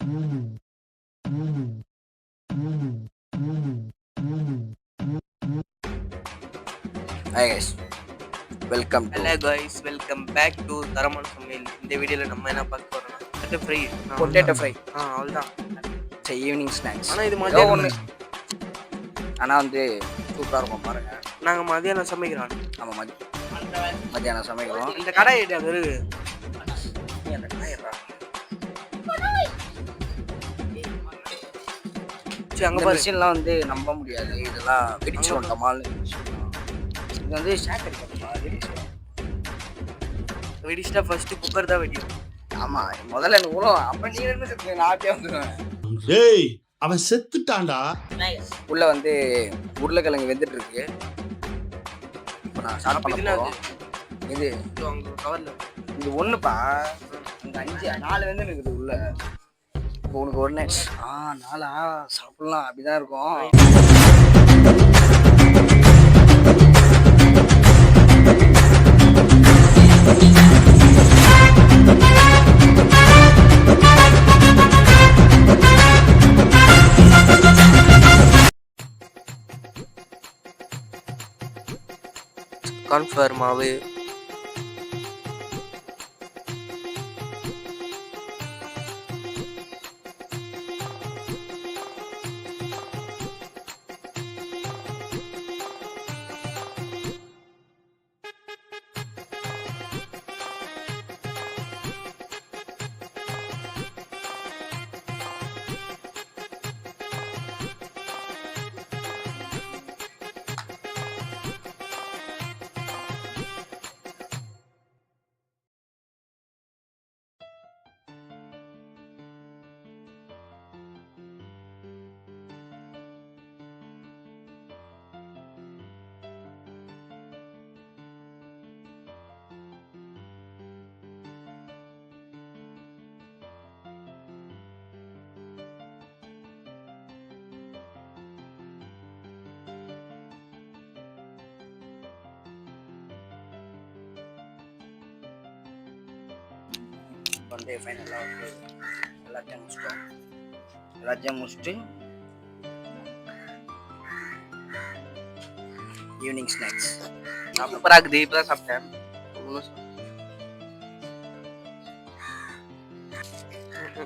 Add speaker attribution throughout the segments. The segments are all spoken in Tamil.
Speaker 1: Hi guys, welcome to
Speaker 2: hello guys, welcome back to தரமான சமையல். இந்த வீடியோவில் நம்ம என்ன பார்க்க போறோம்னா
Speaker 1: potato fry.
Speaker 2: அவ்வளோதான்.
Speaker 1: It's evening snacks.
Speaker 2: ஆனால் இது மதியானம்
Speaker 1: ஒன்று ஆனால் வந்து சூப்பராக இருக்கும் பாருங்க.
Speaker 2: நாங்கள் மதியானம் சமைக்கிறோம்.
Speaker 1: நம்ம மத்தியானம் சமைக்கிறோம்.
Speaker 2: இந்த கடை ஐடியா அது இருக்கு.
Speaker 1: அந்த காயிடுறா
Speaker 2: அங்கே
Speaker 1: இந்த
Speaker 2: பாரு,
Speaker 1: மிஷின்லாம் வந்து நம்ப முடியாது. இதெல்லாம் வெடிச்சிடும் டமால். இது வந்து ஷாக் அடிக்கிறப்பா வெடிச்சிடும்.
Speaker 2: வெடிச்சிட்டா ஃபர்ஸ்ட் குக்கர் தான் வெடிக்கும்.
Speaker 1: ஆமாம், முதல்ல எனக்கு உழவும். அப்போ நீ இருந்து நான் அப்படியே வந்துடுவேன்.
Speaker 3: டேய் அவன் செத்துட்டான்டா.
Speaker 1: உள்ள வந்து உருளைக்கிழங்கு வெந்துட்டு இருக்கு. இப்போ நான் ஸ்டார்ட் பண்ண போகிறோம். இது
Speaker 2: அங்கே கவரில்
Speaker 1: இது ஒன்றுப்பா, இந்த 4 வந்து இருக்குது உள்ள. இப்போ உனக்கு ஒன்று 4 சாப்பிடலாம், அப்படிதான் இருக்கும்.
Speaker 2: கார்ன்ஃப்ளவர் மாவு,
Speaker 1: வந்து ஃபைனலாக வந்து எல்லாத்தையும் முடிச்சிட்டோம். எல்லாத்தையும் முடிச்சுட்டு ஈவினிங் ஸ்நாக்ஸ்
Speaker 2: சூப்பராக இருக்குது. இப்போ தான் சாப்பிட்டேன்.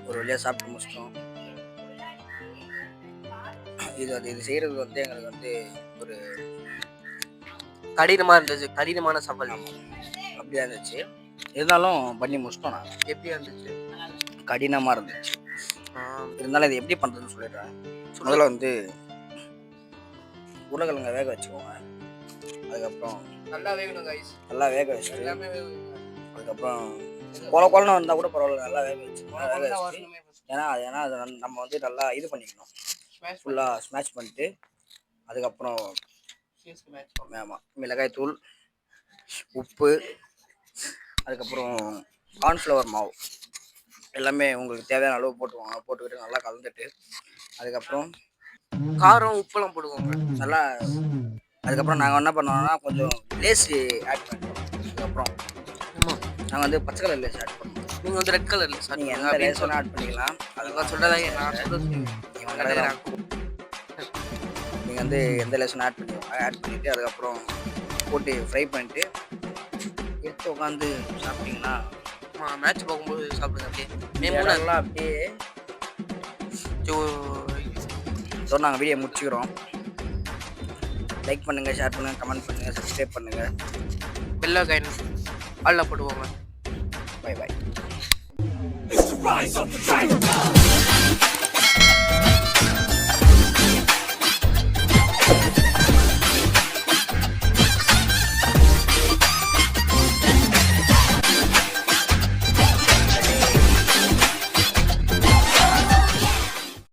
Speaker 1: ஒரு வழியாக சாப்பிட்டு முடிச்சிட்டோம். இது செய்கிறது வந்து எங்களுக்கு வந்து ஒரு
Speaker 2: கடினமாக இருந்துச்சு, கடினமான சவால்.
Speaker 1: அப்படியா இருந்துச்சு. இருந்தாலும் பண்ணி முடிச்சிட்டோம். நான்
Speaker 2: எப்படியா இருந்துச்சு?
Speaker 1: கடினமாக இருந்துச்சு. இருந்தாலும் இது எப்படி பண்ணுறதுன்னு சொல்லிடுறேன். முதல்ல வந்து உருளைக்கிழங்க வேக வச்சுக்கோங்க. அதுக்கப்புறம்
Speaker 2: நல்லா வேகணும் கைஸ்,
Speaker 1: நல்லா வேக வச்சுட்டு
Speaker 2: எல்லாமே வேகணும்.
Speaker 1: அதுக்கப்புறம் குழந்தை வந்தால் கூட பரவாயில்ல, நல்லா வேக வச்சு. ஏன்னா அது நம்ம வந்து நல்லா இது பண்ணிக்கணும், ஃபுல்லாக ஸ்மாஷ் பண்ணிட்டு அதுக்கப்புறம் ஆமாம் மிளகாய் தூள், உப்பு, அதுக்கப்புறம் கார்ன்ஃப்ளவர் மாவு எல்லாமே உங்களுக்கு தேவையான அளவு போட்டுக்கோங்க. போட்டுக்கிட்டு நல்லா கலந்துட்டு அதுக்கப்புறம்
Speaker 2: காரம் உப்பெல்லாம் போடுவோங்க
Speaker 1: நல்லா. அதுக்கப்புறம் நாங்கள் என்ன பண்ணோம்னா கொஞ்சம் லேஸ் ஆட் பண்ணிட்டோம். அதுக்கப்புறம் நாங்கள் வந்து பச்சை கலர் லேஸ் ஆட் பண்ணோம்.
Speaker 2: நீங்கள் வந்து ரெட் கலரில் சார்
Speaker 1: நீங்கள் எந்த லேஸ் வேணால் ஆட் பண்ணிக்கலாம்.
Speaker 2: அதெல்லாம் சொல்கிறதாங்க நான் சொல்கிறது.
Speaker 1: நீங்கள் வந்து எந்த லேஸும் ஆட் பண்ணிக்கோங்க. ஆட் பண்ணிவிட்டு அதுக்கப்புறம் போட்டு ஃப்ரை பண்ணிவிட்டு எடுத்து உட்காந்து சாப்பிட்டீங்கன்னா
Speaker 2: மேட்ச் பார்க்கும்போது சாப்பிடுங்க. அப்படியே
Speaker 1: மூணாலாம் அப்படியே நாங்கள் வீடியோ முடிச்சுக்கிறோம். லைக் பண்ணுங்கள், ஷேர் பண்ணுங்கள், கமெண்ட் பண்ணுங்கள், சப்ஸ்கிரைப் பண்ணுங்கள்,
Speaker 2: பெல் ஐகான் ஆல்ல போடுவோங்க.
Speaker 1: பை பாய்.